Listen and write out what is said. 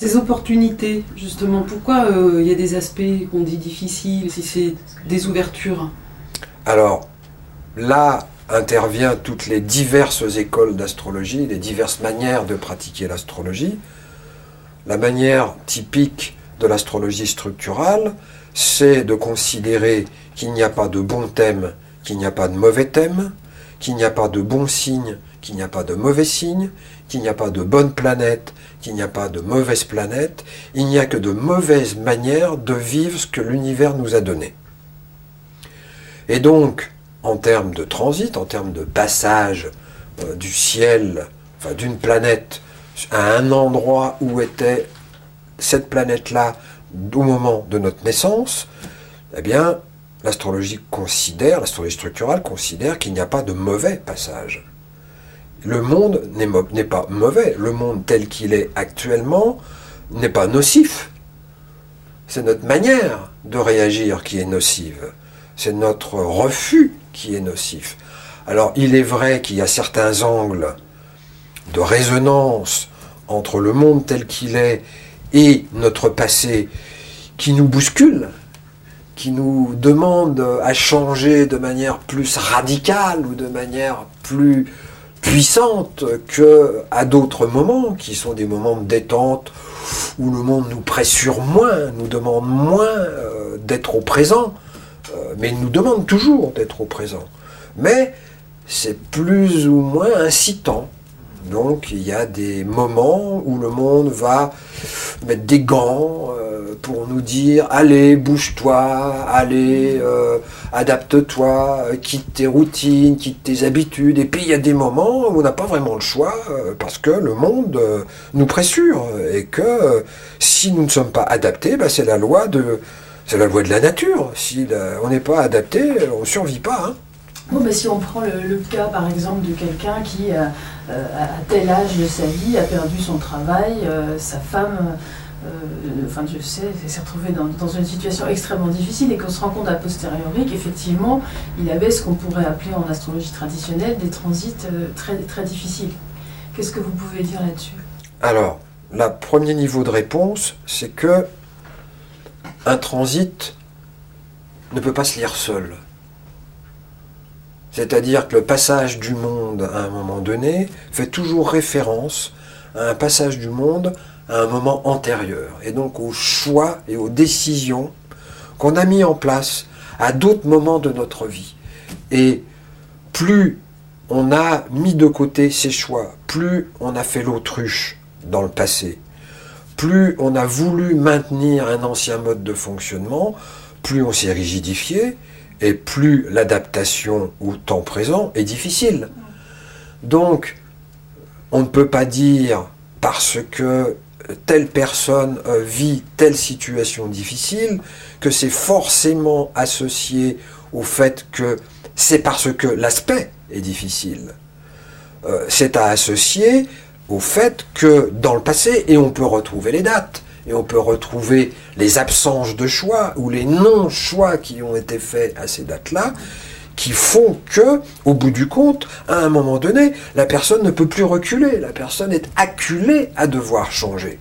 Ces opportunités, justement, pourquoi il y a des aspects qu'on dit difficiles, si c'est des ouvertures? Alors, là interviennent toutes les diverses écoles d'astrologie, les diverses manières de pratiquer l'astrologie. La manière typique de l'astrologie structurale, c'est de considérer qu'il n'y a pas de bon thème, qu'il n'y a pas de mauvais thème, qu'il n'y a pas de bons signes, qu'il n'y a pas de mauvais signes, qu'il n'y a pas de bonnes planètes, qu'il n'y a pas de mauvaises planètes, il n'y a que de mauvaises manières de vivre ce que l'univers nous a donné. Et donc, en termes de transit, en termes de passage du ciel, enfin d'une planète à un endroit où était cette planète-là au moment de notre naissance, eh bien, l'astrologie structurale considère qu'il n'y a pas de mauvais passage. Le monde n'est pas mauvais. Le monde tel qu'il est actuellement n'est pas nocif. C'est notre manière de réagir qui est nocive. C'est notre refus qui est nocif. Alors, il est vrai qu'il y a certains angles de résonance entre le monde tel qu'il est et notre passé qui nous bousculent, qui nous demandent à changer de manière plus radicale ou de manière plus puissante qu'à d'autres moments, qui sont des moments de détente, où le monde nous pressure moins, nous demande moins d'être au présent, mais il nous demande toujours d'être au présent. Mais c'est plus ou moins incitant. Donc il y a des moments où le monde va mettre des gants pour nous dire « Allez, bouge-toi, allez, adapte-toi, quitte tes routines, quitte tes habitudes. » Et puis il y a des moments où on n'a pas vraiment le choix parce que le monde nous pressure et que si nous ne sommes pas adaptés, c'est la loi de la nature. Si on n'est pas adapté, on ne survit pas. Hein. Bon, si on prend le cas par exemple de quelqu'un qui, à tel âge de sa vie, a perdu son travail, sa femme, s'est retrouvé dans une situation extrêmement difficile et qu'on se rend compte a posteriori qu'effectivement, il avait ce qu'on pourrait appeler en astrologie traditionnelle des transits très, très difficiles. Qu'est-ce que vous pouvez dire là-dessus? Alors, le premier niveau de réponse, c'est que un transit ne peut pas se lire seul. C'est-à-dire que le passage du monde à un moment donné fait toujours référence à un passage du monde à un moment antérieur, et donc aux choix et aux décisions qu'on a mis en place à d'autres moments de notre vie. Et plus on a mis de côté ces choix, plus on a fait l'autruche dans le passé, plus on a voulu maintenir un ancien mode de fonctionnement, plus on s'est rigidifié, et plus l'adaptation au temps présent est difficile. Donc, on ne peut pas dire, parce que telle personne vit telle situation difficile, que c'est forcément associé au fait que c'est parce que l'aspect est difficile. C'est à associer au fait que dans le passé, et on peut retrouver les dates, et on peut retrouver les absences de choix ou les non-choix qui ont été faits à ces dates-là, qui font que, au bout du compte, à un moment donné, la personne ne peut plus reculer, la personne est acculée à devoir changer.